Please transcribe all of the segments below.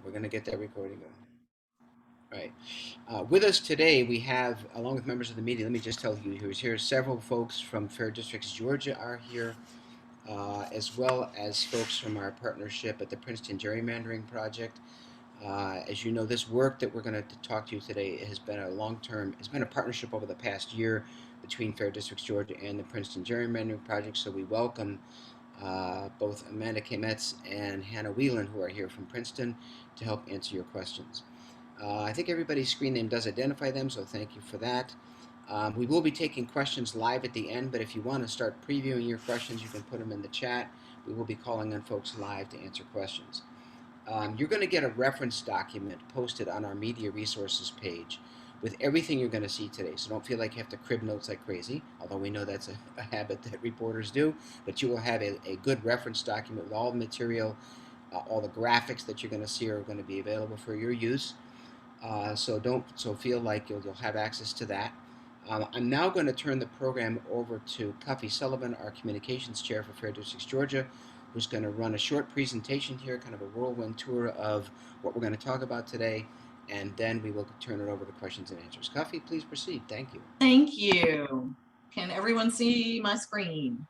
We're going to get that recording going. Right. With us today, we have, along with members of the media, let me just tell you who's here. Several folks from Fair Districts Georgia are here, as well as folks from our partnership at the Princeton Gerrymandering Project. As you know, this work that we're going to talk to you today has been a long-term, it's been a partnership over the past year between Fair Districts Georgia and the Princeton Gerrymandering Project. So we welcome both Amanda Kametz and Hannah Whelan, who are here from Princeton, to help answer your questions. I think everybody's screen name does identify them, so thank you for that. We will be taking questions live at the end, but if you want to start previewing your questions, you can put them in the chat. We will be calling on folks live to answer questions. You're going to get a reference document posted on our media resources page with everything you're going to see today. So don't feel like you have to crib notes like crazy, although we know that's a habit that reporters do. But you will have a good reference document with all the material, all the graphics that you're going to see are going to be available for your use. So feel like you'll have access to that. I'm now going to turn the program over to Cuffy Sullivan, our communications chair for Fair Districts Georgia, who's going to run a short presentation here, kind of a whirlwind tour of what we're going to talk about today, and then we will turn it over to questions and answers. Cuffy, please proceed. Thank you. Thank you. Can everyone see my screen?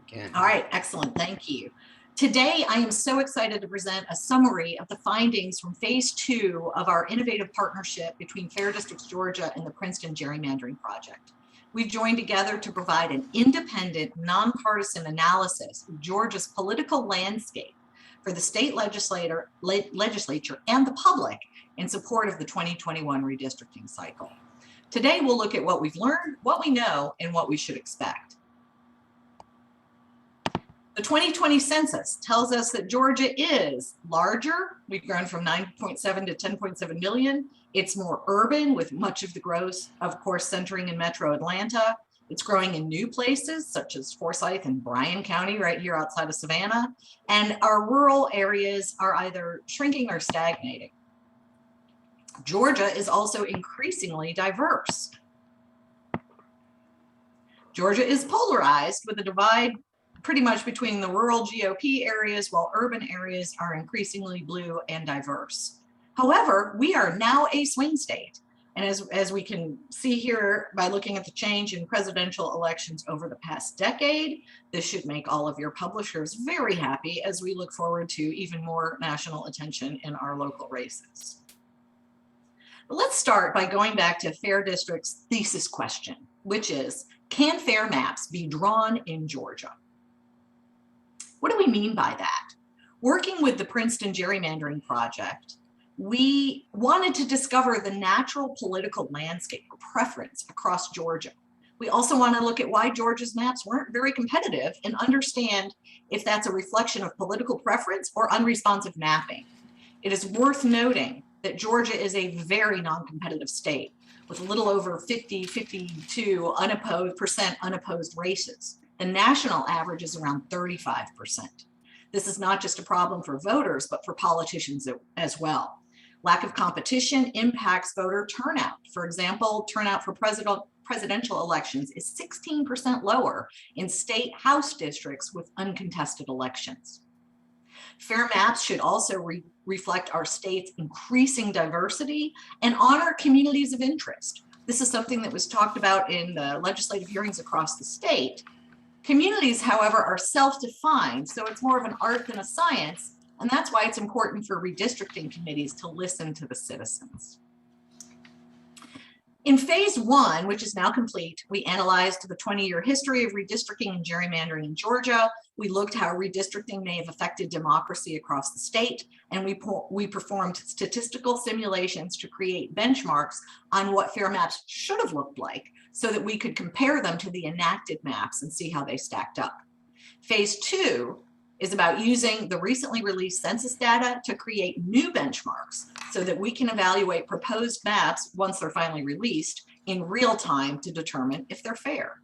Can. All right, excellent. Thank you. Today, I am so excited to present a summary of the findings from phase 2 of our innovative partnership between Fair Districts Georgia and the Princeton Gerrymandering Project. We've joined together to provide an independent, nonpartisan analysis of Georgia's political landscape for the state legislature and the public in support of the 2021 redistricting cycle. Today, we'll look at what we've learned, what we know, and what we should expect. The 2020 census tells us that Georgia is larger. We've grown from 9.7 to 10.7 million. It's more urban, with much of the growth, of course, centering in Metro Atlanta. It's growing in new places such as Forsyth and Bryan County, right here outside of Savannah. And our rural areas are either shrinking or stagnating. Georgia is also increasingly diverse. Georgia is polarized with a divide pretty much between the rural GOP areas, while urban areas are increasingly blue and diverse. However, we are now a swing state. And as we can see here by looking at the change in presidential elections over the past decade, this should make all of your publishers very happy as we look forward to even more national attention in our local races. But let's start by going back to Fair District's thesis question, which is, can fair maps be drawn in Georgia? What do we mean by that? Working with the Princeton Gerrymandering Project, we wanted to discover the natural political landscape or preference across Georgia. We also want to look at why Georgia's maps weren't very competitive and understand if that's a reflection of political preference or unresponsive mapping. It is worth noting that Georgia is a very non-competitive state with a little over 52% unopposed races. The national average is around 35%. This is not just a problem for voters, but for politicians as well. Lack of competition impacts voter turnout. For example, turnout for presidential elections is 16% lower in state House districts with uncontested elections. Fair maps should also reflect our state's increasing diversity and honor communities of interest. This is something that was talked about in the legislative hearings across the state. Communities, however, are self-defined, so it's more of an art than a science, and that's why it's important for redistricting committees to listen to the citizens. In phase 1, which is now complete, we analyzed the 20-year history of redistricting and gerrymandering in Georgia. We looked how redistricting may have affected democracy across the state, and we performed statistical simulations to create benchmarks on what fair maps should have looked like so that we could compare them to the enacted maps and see how they stacked up. Phase 2 is about using the recently released census data to create new benchmarks so that we can evaluate proposed maps once they're finally released in real time to determine if they're fair.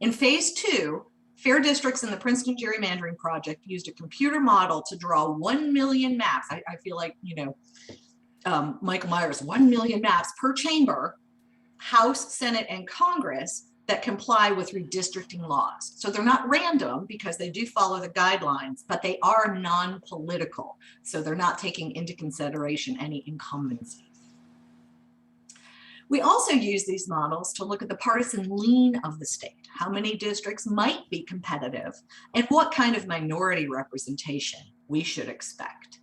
In phase 2, Fair Districts and the Princeton Gerrymandering Project used a computer model to draw 1 million maps. I feel like, Michael Myers, 1 million maps per chamber, House, Senate, and Congress, that comply with redistricting laws. So they're not random because they do follow the guidelines, but they are non-political. So they're not taking into consideration any incumbency. We also use these models to look at the partisan lean of the state, how many districts might be competitive, and what kind of minority representation we should expect.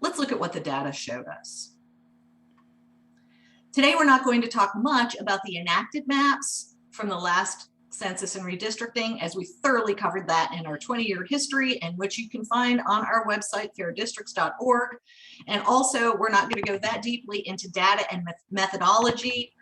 Let's look at what the data showed us. Today, we're not going to talk much about the enacted maps from the last census and redistricting, as we thoroughly covered that in our 20-year history, and which you can find on our website, fairdistricts.org. And also, we're not going to go that deeply into data and methodology.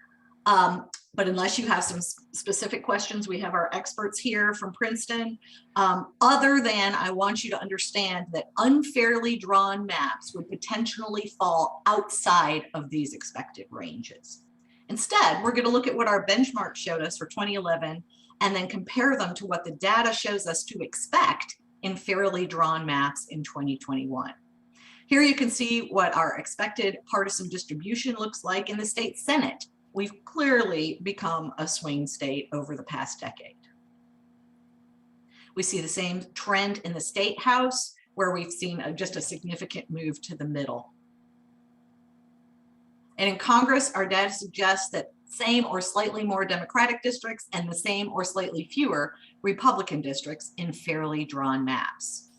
But unless you have some specific questions, we have our experts here from Princeton. Other than I want you to understand that unfairly drawn maps would potentially fall outside of these expected ranges. Instead, we're going to look at what our benchmark showed us for 2011 and then compare them to what the data shows us to expect in fairly drawn maps in 2021. Here you can see what our expected partisan distribution looks like in the state Senate. We've clearly become a swing state over the past decade. We see the same trend in the state house, where we've seen just a significant move to the middle. And in Congress, our data suggests that same or slightly more Democratic districts and the same or slightly fewer Republican districts in fairly drawn maps.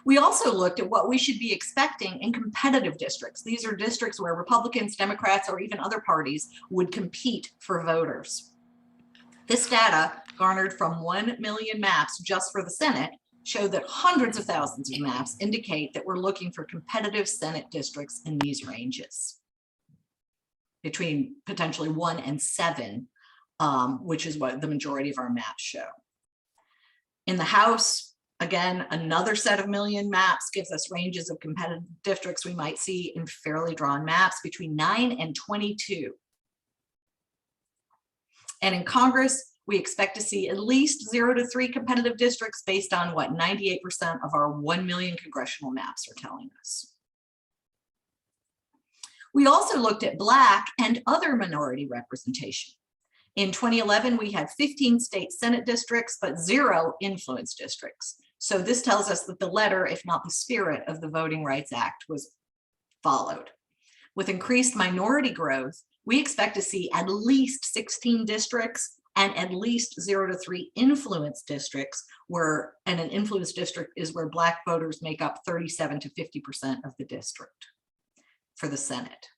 We also looked at what we should be expecting in competitive districts. These are districts where Republicans, Democrats, or even other parties would compete for voters. This data, garnered from 1 million maps just for the Senate, showed that hundreds of thousands of maps indicate that we're looking for competitive Senate districts in these ranges, between potentially 1 and 7, which is what the majority of our maps show. In the House, again, another set of million maps gives us ranges of competitive districts we might see in fairly drawn maps between 9 and 22. And in Congress, we expect to see at least 0 to 3 competitive districts based on what 98% of our 1 million congressional maps are telling us. We also looked at Black and other minority representation. In 2011, we had 15 state Senate districts, but 0 influence districts. So this tells us that the letter, if not the spirit, of the Voting Rights Act was followed. With increased minority growth, we expect to see at least 16 districts and at least 0 to 3 influence districts, and an influence district is where Black voters make up 37 to 50% of the district for the Senate.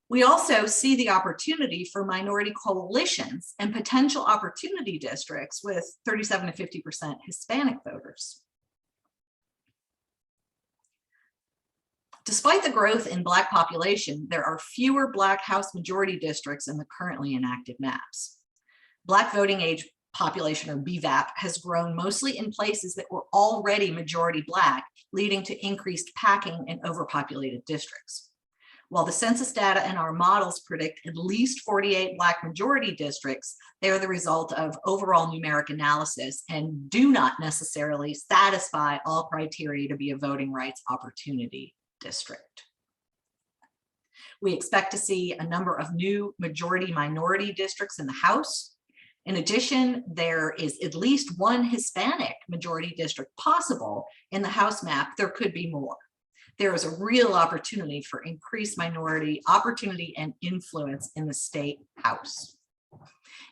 We also see the opportunity for minority coalitions and potential opportunity districts with 37 to 50% Hispanic voters. Despite the growth in Black population, there are fewer Black House majority districts in the currently enacted maps. Black voting age population, or BVAP, has grown mostly in places that were already majority Black, leading to increased packing in overpopulated districts. While the census data and our models predict at least 48 Black majority districts, they are the result of overall numeric analysis and do not necessarily satisfy all criteria to be a voting rights opportunity district. We expect to see a number of new majority minority districts in the House. In addition, there is at least 1 Hispanic majority district possible in the House map. There could be more. There is a real opportunity for increased minority opportunity and influence in the state House.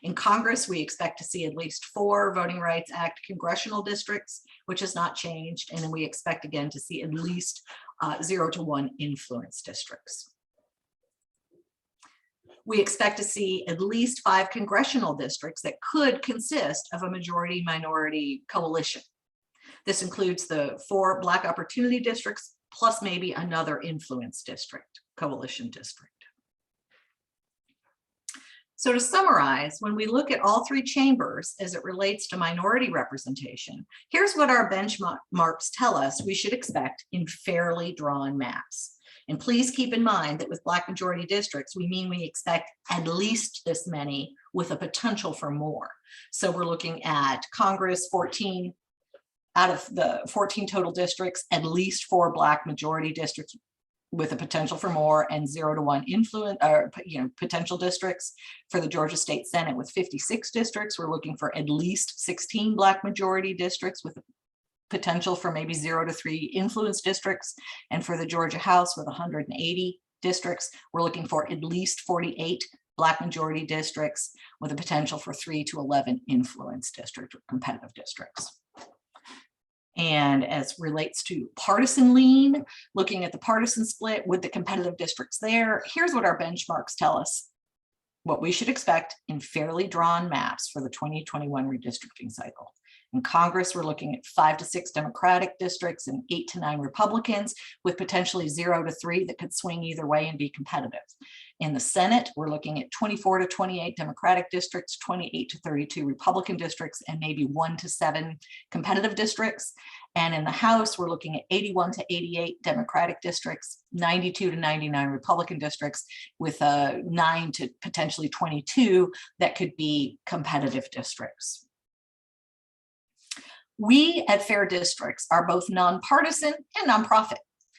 In Congress, we expect to see at least 4 Voting Rights Act congressional districts, which has not changed, and then we expect again to see at least 0 to 1 influence districts. We expect to see at least 5 congressional districts that could consist of a majority minority coalition. This includes the 4 Black opportunity districts, plus maybe another influence district, coalition district. So to summarize, when we look at all 3 chambers as it relates to minority representation, here's what our benchmarks tell us we should expect in fairly drawn maps. And please keep in mind that with Black majority districts, we mean we expect at least this many with a potential for more. So we're looking at Congress, 14 out of the 14 total districts, at least 4 Black majority districts, with a potential for more, and 0 to 1 influence or potential districts. For the Georgia State Senate with 56 districts, we're looking for at least 16 Black majority districts with a potential for maybe 0 to 3 influence districts. And for the Georgia House with 180 districts, we're looking for at least 48 Black majority districts with a potential for 3 to 11 influence district or competitive districts. And as relates to partisan lean, looking at the partisan split with the competitive districts there, here's what our benchmarks tell us what we should expect in fairly drawn maps for the 2021 redistricting cycle. In Congress, we're looking at 5 to 6 Democratic districts and 8 to 9 Republicans, with potentially 0 to 3 that could swing either way and be competitive. In the Senate, we're looking at 24 to 28 Democratic districts, 28 to 32 Republican districts, and maybe 1 to 7 competitive districts. And in the House, we're looking at 81 to 88 Democratic districts, 92 to 99 Republican districts, with 9 to potentially 22 that could be competitive districts. We at Fair Districts are both nonpartisan and nonprofit.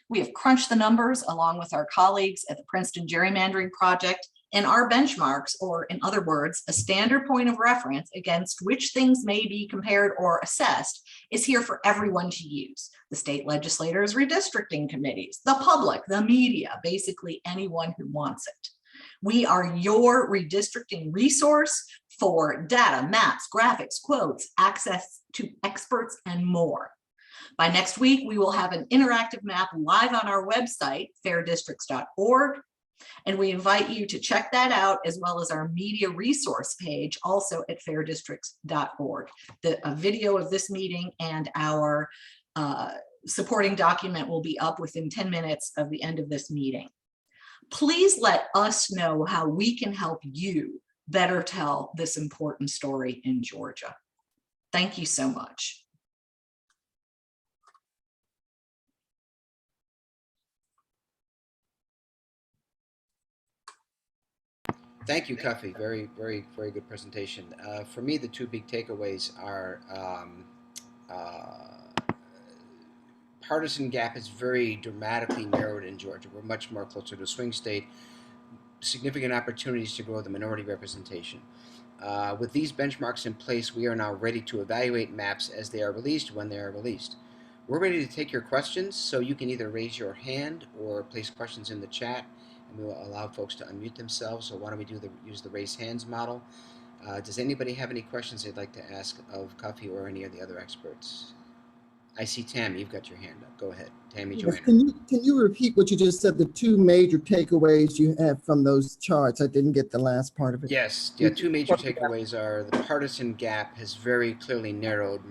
We have crunched the numbers along with our colleagues at the Princeton Gerrymandering Project, and our benchmarks, or in other words, a standard point of reference against which things may be compared or assessed, is here for everyone to use. The state legislators, redistricting committees, the public, the media, basically anyone who wants it. We are your redistricting resource for data, maps, graphics, quotes, access to experts, and more. By next week, we will have an interactive map live on our website, fairdistricts.org, and we invite you to check that out, as well as our media resource page, also at fairdistricts.org. A video of this meeting and our supporting document will be up within 10 minutes of the end of this meeting. Please let us know how we can help you better tell this important story in Georgia. Thank you so much. Thank you, Cuffy. Very, very, very good presentation. For me, the two big takeaways are partisan gap is very dramatically narrowed in Georgia. We're much more closer to a swing state. Significant opportunities to grow the minority representation. With these benchmarks in place, we are now ready to evaluate maps as they are released, when they are released. We're ready to take your questions, so you can either raise your hand or place questions in the chat, and we will allow folks to unmute themselves. So why don't we use the raise hands model? Does anybody have any questions they'd like to ask of Cuffy or any of the other experts? I see Tammy, you've got your hand up. Go ahead, Tammy Joyner. Can you repeat what you just said, the two major takeaways you have from those charts? I didn't get the last part of it. Yes, yeah, two major takeaways are the partisan gap has very clearly narrowed,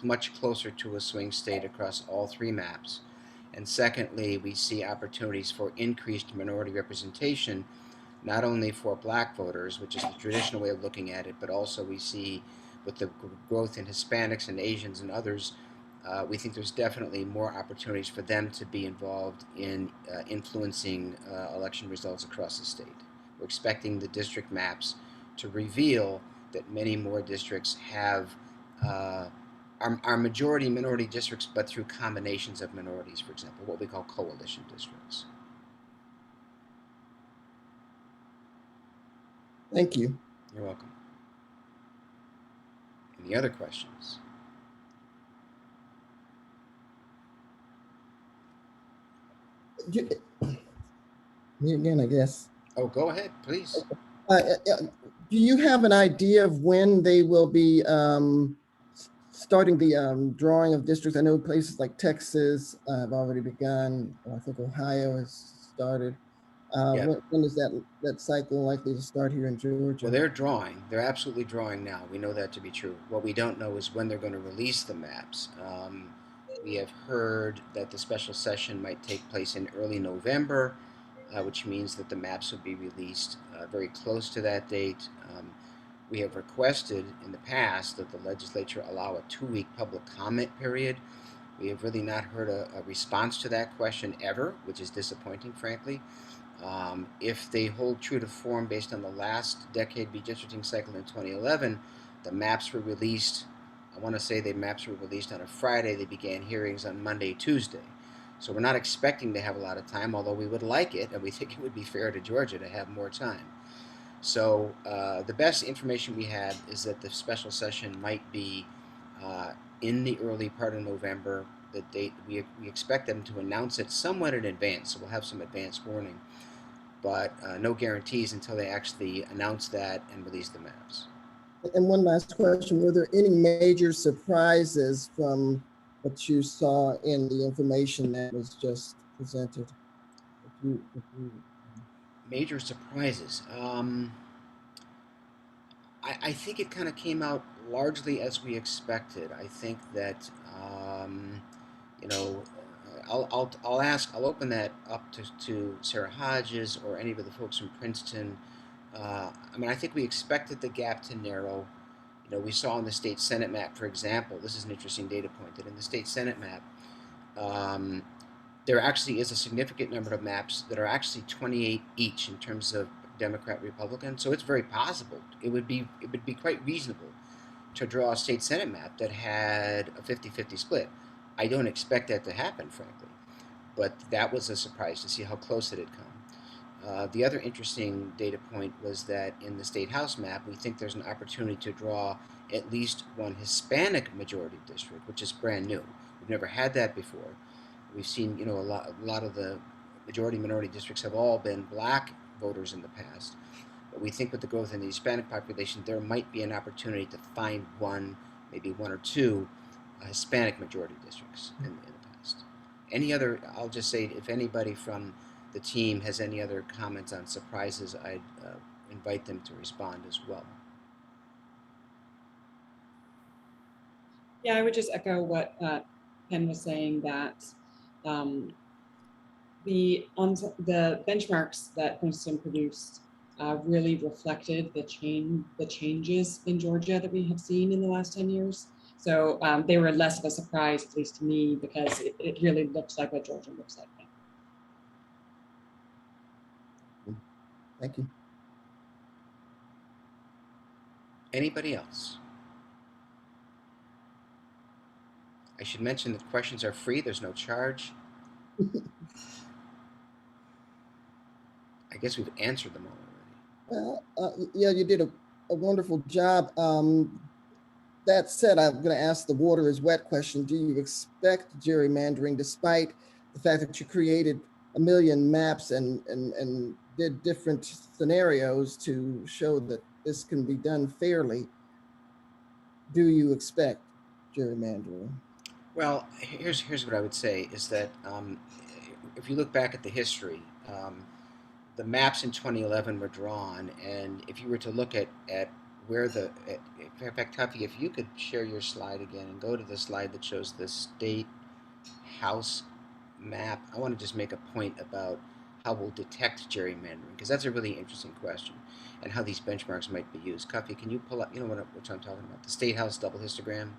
much closer to a swing state across all three maps. And secondly, we see opportunities for increased minority representation, not only for Black voters, which is the traditional way of looking at it, but also we see with the growth in Hispanics and Asians and others, we think there's definitely more opportunities for them to be involved in influencing election results across the state. We're expecting the district maps to reveal that many more districts have are majority minority districts, but through combinations of minorities, for example, what we call coalition districts. Thank you. You're welcome. Any other questions? Me again, I guess. Oh, go ahead, please. Do you have an idea of when they will be starting the drawing of districts? I know places like Texas have already begun. I think Ohio has started. Yeah. When is that cycle likely to start here in Georgia? Well, they're drawing. They're absolutely drawing now. We know that to be true. What we don't know is when they're going to release the maps. We have heard that the special session might take place in early November, which means that the maps will be released very close to that date. We have requested in the past that the legislature allow a 2-week public comment period. We have really not heard a response to that question ever, which is disappointing, frankly. If they hold true to form based on the last decade redistricting cycle in 2011, the maps were released, I want to say the maps were released on a Friday. They began hearings on Monday, Tuesday. So we're not expecting to have a lot of time, although we would like it, and we think it would be fair to Georgia to have more time. So the best information we have is that the special session might be in the early part of November. The date we expect them to announce it somewhat in advance, so we'll have some advance warning, but no guarantees until they actually announce that and release the maps. And one last question, were there any major surprises from what you saw in the information that was just presented? Major surprises. I think it kind of came out largely as we expected. I think that you know, I'll open that up to Sarah Hodges or any of the folks from Princeton. I mean, I think we expected the gap to narrow. You know, we saw in the state Senate map, for example, this is an interesting data point, that in the state Senate map, um, there actually is a significant number of maps that are actually 28 each in terms of Democrat Republican. So it's very possible. It would be quite reasonable to draw a state Senate map that had a 50-50 split. I don't expect that to happen, frankly, but that was a surprise to see how close it had come. The other interesting data point was that in the state house map, we think there's an opportunity to draw at least one Hispanic majority district, which is brand new. We've never had that before. We've seen, you know, a lot of the majority minority districts have all been black voters in the past. But we think with the growth in the Hispanic population, there might be an opportunity to find one, maybe one or two Hispanic majority districts in the past. Any other, I'll just say, if anybody from the team has any other comments on surprises, I'd invite them to respond as well. Yeah, I would just echo what Ken was saying, that the benchmarks that Princeton produced really reflected the changes in Georgia that we have seen in the last 10 years. So they were less of a surprise, at least to me, because it really looks like what Georgia looks like now. Thank you. Anybody else? I should mention that questions are free. There's no charge. I guess we've answered them all already. Well, yeah, you did a wonderful job. That said, I'm going to ask the water is wet question. Do you expect gerrymandering, despite the fact that you created 1 million maps and did different scenarios to show that this can be done fairly? Do you expect gerrymandering? Well, here's what I would say is that if you look back at the history, the maps in 2011 were drawn, and if you were to look at where in fact, Tuffy, if you could share your slide again and go to the slide that shows the state house map, I want to just make a point about how we'll detect gerrymandering, because that's a really interesting question, and how these benchmarks might be used. Tuffy, can you pull up, you know what I'm talking about, the state house double histogram?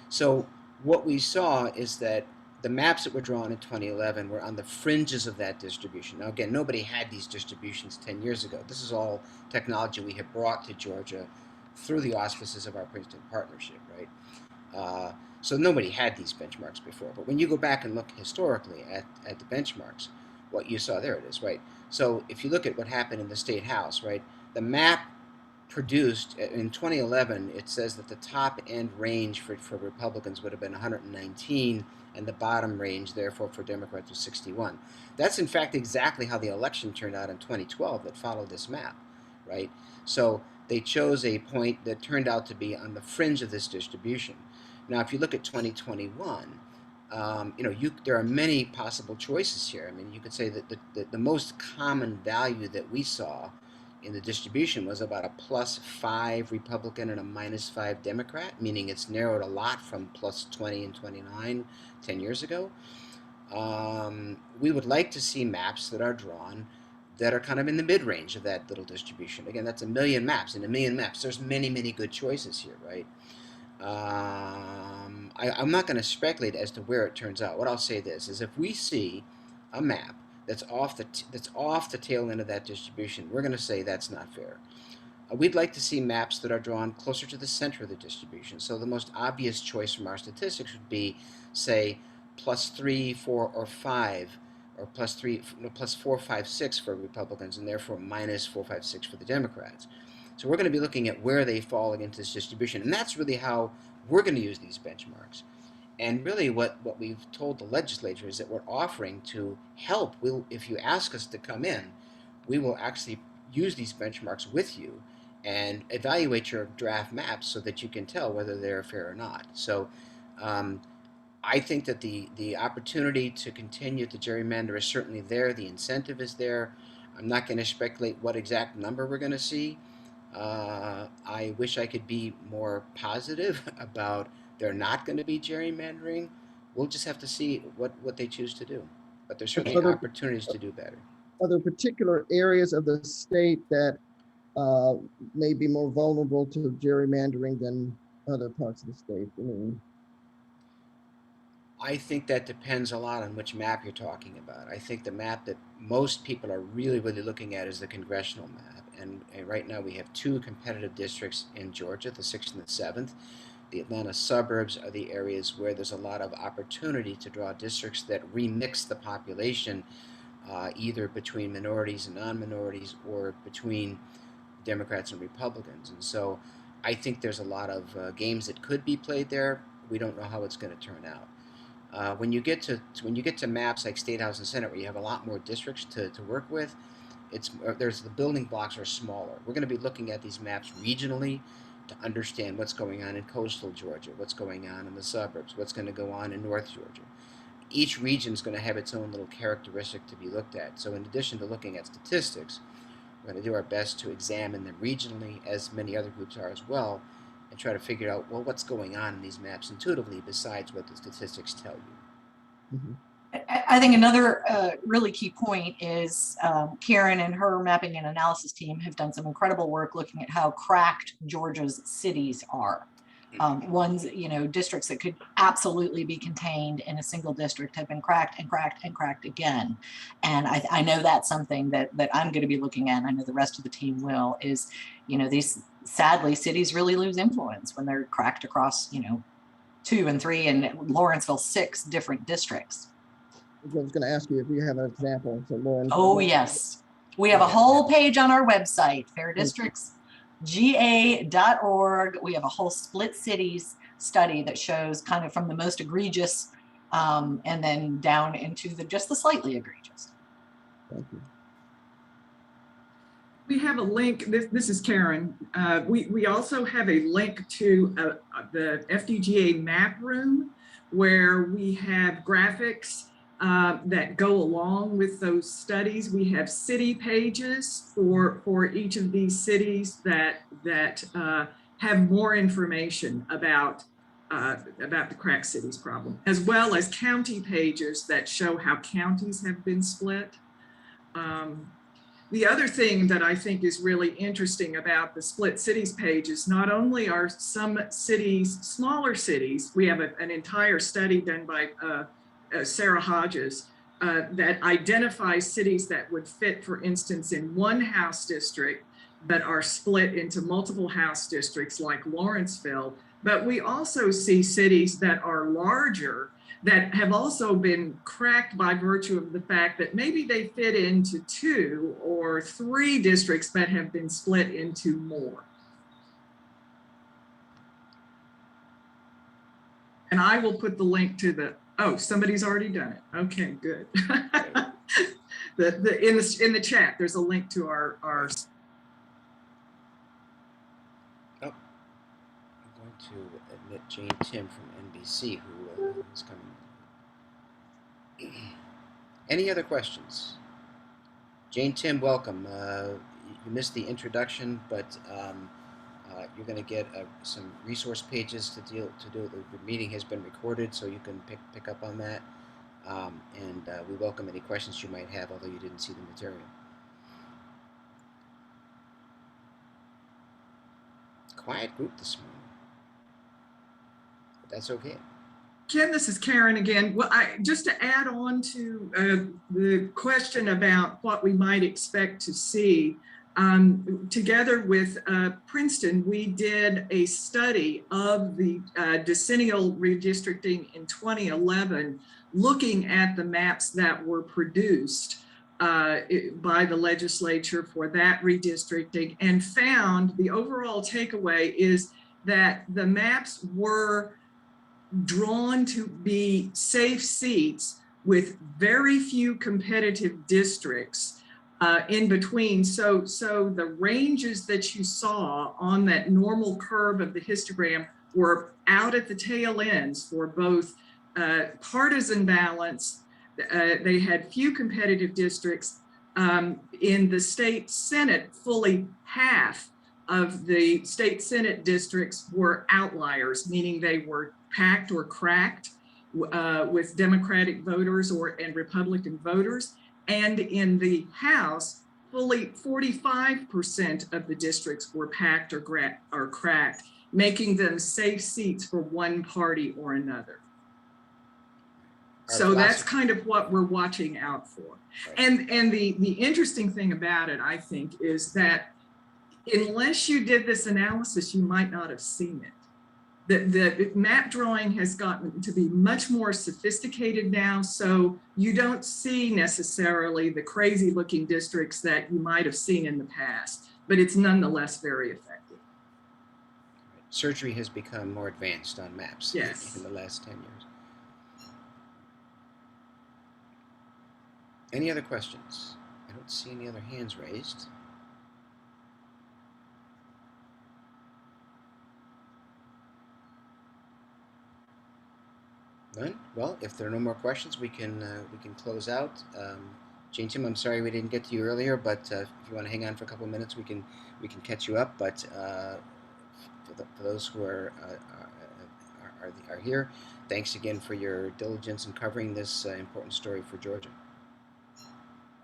So what we saw is that the maps that were drawn in 2011 were on the fringes of that distribution. Now, again, nobody had these distributions 10 years ago. This is all technology we have brought to Georgia through the auspices of our Princeton partnership, right? So nobody had these benchmarks before. But when you go back and look historically at the benchmarks, what you saw, there it is, right? So if you look at what happened in the state house, right, the map produced in 2011, it says that the top end range for Republicans would have been 119, and the bottom range, therefore, for Democrats was 61. That's, in fact, exactly how the election turned out in 2012 that followed this map, right? So they chose a point that turned out to be on the fringe of this distribution. Now, if you look at 2021, you know, there are many possible choices here. I mean, you could say that the most common value that we saw in the distribution was about a +5 Republican and a -5 Democrat, meaning it's narrowed a lot from +20 and 29 10 years ago. We would like to see maps that are drawn that are kind of in the mid-range of that little distribution. Again, that's 1 million maps. In 1 million maps, there's many, many good choices here, right? I'm not going to speculate as to where it turns out. What I'll say this is, if we see a map that's off the tail end of that distribution, we're going to say that's not fair. We'd like to see maps that are drawn closer to the center of the distribution. So the most obvious choice from our statistics would be, say, +3, 4, or 5, or +3, no, +4, 5, 6 for Republicans, and therefore -4, 5, 6 for the Democrats. So we're going to be looking at where they fall against this distribution, and that's really how we're going to use these benchmarks. And really what we've told the legislature is that we're offering to help. If you ask us to come in, we will actually use these benchmarks with you and evaluate your draft maps so that you can tell whether they're fair or not. So I think that the opportunity to continue to gerrymander is certainly there. The incentive is there. I'm not going to speculate what exact number we're going to see. I wish I could be more positive about they're not going to be gerrymandering. We'll just have to see what they choose to do. But there's certainly opportunities to do better. Are there particular areas of the state that may be more vulnerable to gerrymandering than other parts of the state? I mean, I think that depends a lot on which map you're talking about. I think the map that most people are really looking at is the congressional map. And right now we have 2 competitive districts in Georgia, the 6th and the 7th. The Atlanta suburbs are the areas where there's a lot of opportunity to draw districts that remix the population, either between minorities and non-minorities or between Democrats and Republicans. And so I think there's a lot of games that could be played there. We don't know how it's going to turn out. When you get to maps like State House and Senate, where you have a lot more districts to work with, the building blocks are smaller. We're going to be looking at these maps regionally to understand what's going on in coastal Georgia, what's going on in the suburbs, what's going to go on in North Georgia. Each region is going to have its own little characteristic to be looked at. So in addition to looking at statistics, we're going to do our best to examine them regionally, as many other groups are as well, and try to figure out, well, what's going on in these maps intuitively besides what the statistics tell you. mhm. I think another really key point is Karen and her mapping and analysis team have done some incredible work looking at how cracked Georgia's cities are. Ones, districts that could absolutely be contained in a single district have been cracked and cracked and cracked again. And I know that's something that I'm going to be looking at, and I know the rest of the team will, is, these, sadly, cities really lose influence when they're cracked across, 2 and 3 and Lawrenceville 6 different districts. I was going to ask you if you have an example. So Lauren. Oh, yes. We have a whole page on our website, fairdistrictsga.org. We have a whole split cities study that shows kind of from the most egregious and then down into just the slightly egregious. Thank you. We have a link. This is Karen. We also have a link to the FDGA map room, where we have graphics that go along with those studies. We have city pages for each of these cities that have more information about the crack cities problem, as well as county pages that show how counties have been split. The other thing that I think is really interesting about the split cities page is not only are some cities, smaller cities, we have an entire study done by Sarah Hodges that identifies cities that would fit, for instance, in one House district, but are split into multiple House districts like Lawrenceville. But we also see cities that are larger that have also been cracked by virtue of the fact that maybe they fit into 2 or 3 districts that have been split into more. And I will put the link to oh, somebody's already done it. Okay, good. In the chat, there's a link to our. Oh, I'm going to admit Jane Tim from NBC, who is coming. Any other questions? Jane Tim, welcome. You missed the introduction, but you're going to get some resource pages to do. The meeting has been recorded, so you can pick up on that. And we welcome any questions you might have, although you didn't see the material. Quiet group this morning, but that's okay. Ken, this is Karen again. Well, just to add on to the question about what we might expect to see, Together with Princeton, we did a study of the decennial redistricting in 2011, looking at the maps that were produced by the legislature for that redistricting, and found the overall takeaway is that the maps were drawn to be safe seats with very few competitive districts in between. So the ranges that you saw on that normal curve of the histogram were out at the tail ends for both partisan balance. They had few competitive districts. In the state Senate, fully half of the state Senate districts were outliers, meaning they were packed or cracked with Democratic voters and Republican voters. And in the House, fully 45% of the districts were packed or cracked, making them safe seats for one party or another. So that's kind of what we're watching out for. Right. And the interesting thing about it, I think, is that unless you did this analysis, you might not have seen it. The map drawing has gotten to be much more sophisticated now, so you don't see necessarily the crazy looking districts that you might have seen in the past, but it's nonetheless very effective. Surgery has become more advanced on maps, yes, in the last 10 years. Any other questions? I don't see any other hands raised. None? Well, if there are no more questions, we can close out. Jane Tim, I'm sorry we didn't get to you earlier, but if you want to hang on for a couple of minutes, we can catch you up. But for those who are here, thanks again for your diligence in covering this important story for Georgia.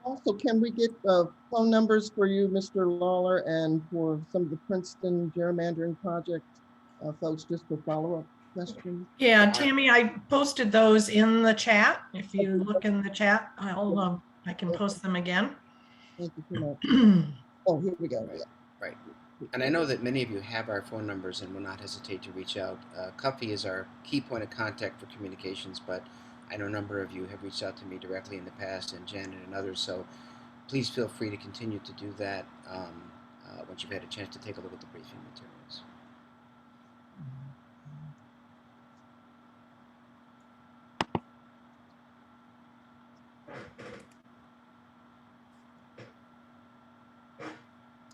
Also, can we get phone numbers for you, Mr. Lawler, and for some of the Princeton gerrymandering project folks, just for follow-up questions? Yeah, Tammy, I posted those in the chat. If you look in the chat, I can post them again. Thank you so much. Oh, here we go. Right. Right. And I know that many of you have our phone numbers and will not hesitate to reach out. Cuffy is our key point of contact for communications, but I know a number of you have reached out to me directly in the past, and Janet and others, so please feel free to continue to do that once you've had a chance to take a look at the briefing materials.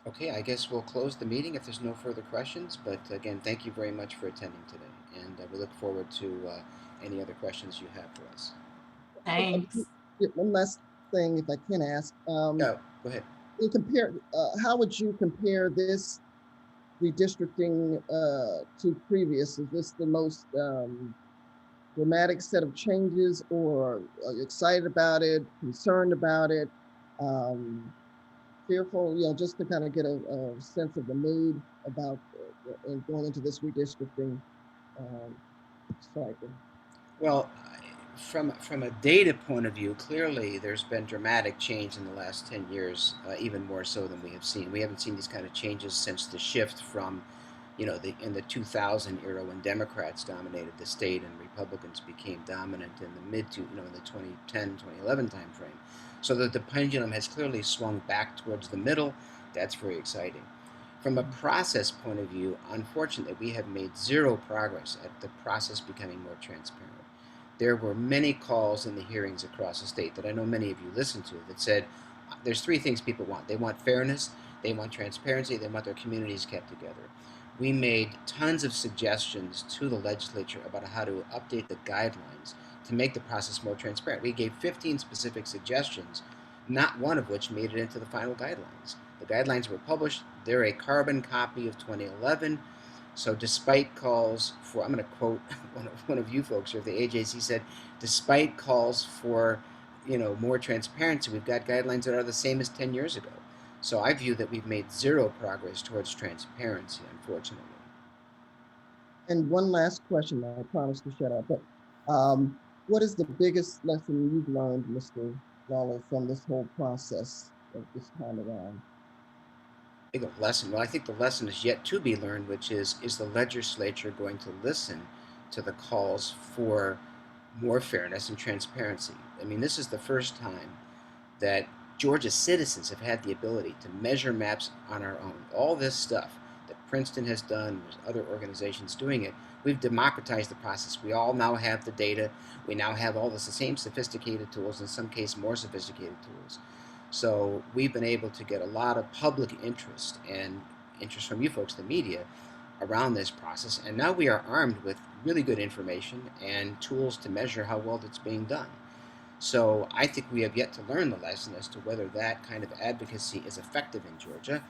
Okay, I guess we'll close the meeting if there's no further questions, but again, thank you very much for attending today, and we look forward to any other questions you have for us. Thanks. One last thing, if I can ask. Go ahead. How would you compare this redistricting to previous? Is this the most dramatic set of changes, or are you excited about it, concerned about it, fearful? Just to kind of get a sense of the mood about going into this redistricting cycle. Well, from a data point of view, clearly there's been dramatic change in the last 10 years, even more so than we have seen. We haven't seen these kind of changes since the shift from, in the 2000 era when Democrats dominated the state and Republicans became dominant in the in the 2010, 2011 timeframe. So that the pendulum has clearly swung back towards the middle. That's very exciting. From a process point of view, unfortunately, we have made zero progress at the process becoming more transparent. There were many calls in the hearings across the state that I know many of you listened to that said there's three things people want. They want fairness, they want transparency, they want their communities kept together. We made tons of suggestions to the legislature about how to update the guidelines to make the process more transparent. We gave 15 specific suggestions, not one of which made it into the final guidelines. The guidelines were published. They're a carbon copy of 2011. So despite calls for, I'm going to quote one of you folks here, the AJC said, despite calls for, more transparency, we've got guidelines that are the same as 10 years ago. So I view that we've made zero progress towards transparency, unfortunately. And one last question, I promise to shut up, but what is the biggest lesson you've learned, Mr. Lawler, from this whole process of this time around? big lesson. Well, I think the lesson is yet to be learned, which is the legislature going to listen to the calls for more fairness and transparency? I mean, this is the first time that Georgia citizens have had the ability to measure maps on our own. All this stuff that Princeton has done, there's other organizations doing it. We've democratized the process. We all now have the data. We now have all the same sophisticated tools, in some cases more sophisticated tools. So we've been able to get a lot of public interest and interest from you folks, the media, around this process. And now we are armed with really good information and tools to measure how well it's being done. So I think we have yet to learn the lesson as to whether that kind of advocacy is effective in Georgia.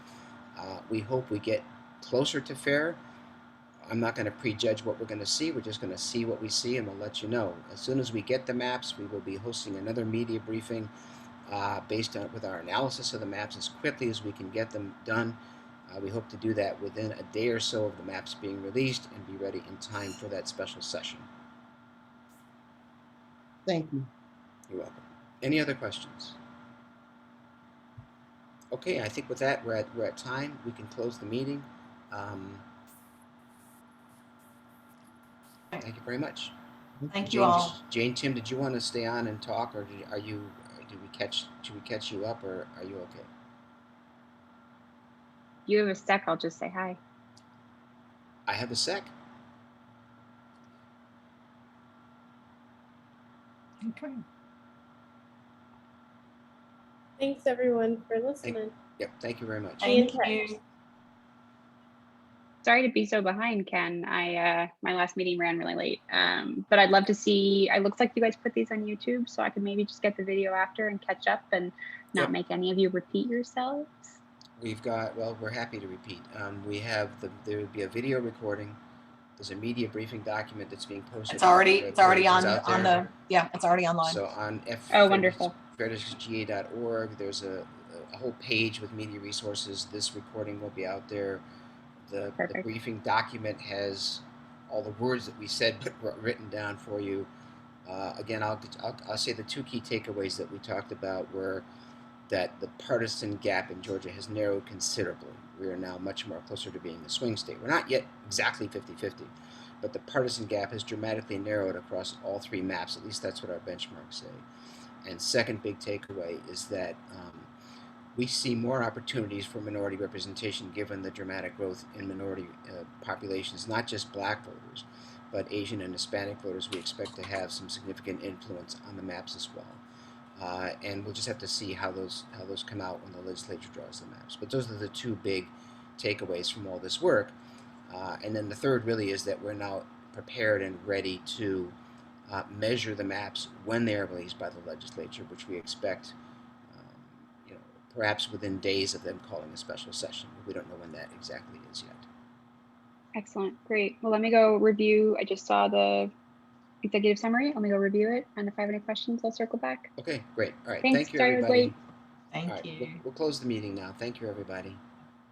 We hope we get closer to fair. I'm not going to prejudge what we're going to see. We're just going to see what we see, and we'll let you know. As soon as we get the maps, we will be hosting another media briefing based on with our analysis of the maps as quickly as we can get them done. We hope to do that within a day or so of the maps being released and be ready in time for that special session. Thank you. You're welcome. Any other questions? Okay, I think with that we're at time. We can close the meeting. Thank you very much. Thank you Jane, all. Jane, Tim, did you want to stay on and talk, or should we catch you up, or are you okay? You have a sec, I'll just say hi. I have a sec. Okay. Thanks everyone for listening. Yep, thank you very much. Thank you. Sorry to be so behind, Ken. I my last meeting ran really late. But I'd love to see, it looks like you guys put these on YouTube, so I could maybe just get the video after and catch up and not Yep. make any of you repeat yourselves. We're happy to repeat. We have there would be a video recording. There's a media briefing document that's being posted. It's already It's on out the, there. yeah, it's already online. So on Oh, wonderful. fairdistrictga.org, there's a whole page with media resources. This recording will be out there. The Perfect. briefing document has all the words that we said written down for you. Again, I'll say the two key takeaways that we talked about were that the partisan gap in Georgia has narrowed considerably. We are now much more closer to being a swing state. We're not yet exactly 50-50, but the partisan gap has dramatically narrowed across all three maps. At least that's what our benchmarks say. And second big takeaway is that we see more opportunities for minority representation given the dramatic growth in minority populations, not just black voters, but Asian and Hispanic voters. We expect to have some significant influence on the maps as well. And we'll just have to see how those come out when the legislature draws the maps. But those are the two big takeaways from all this work. And then the third really is that we're now prepared and ready to measure the maps when they are released by the legislature, which we expect, perhaps within days of them calling a special session. We don't know when that exactly is yet. Excellent, great. Well, let me go review. I just saw the executive summary. Let me go review it. And if I have any questions, I'll circle back. Okay, great. All right. Thanks, Thank you, sorry I was everybody. late. Thank All right, you. we'll close the meeting now. Thank you, everybody.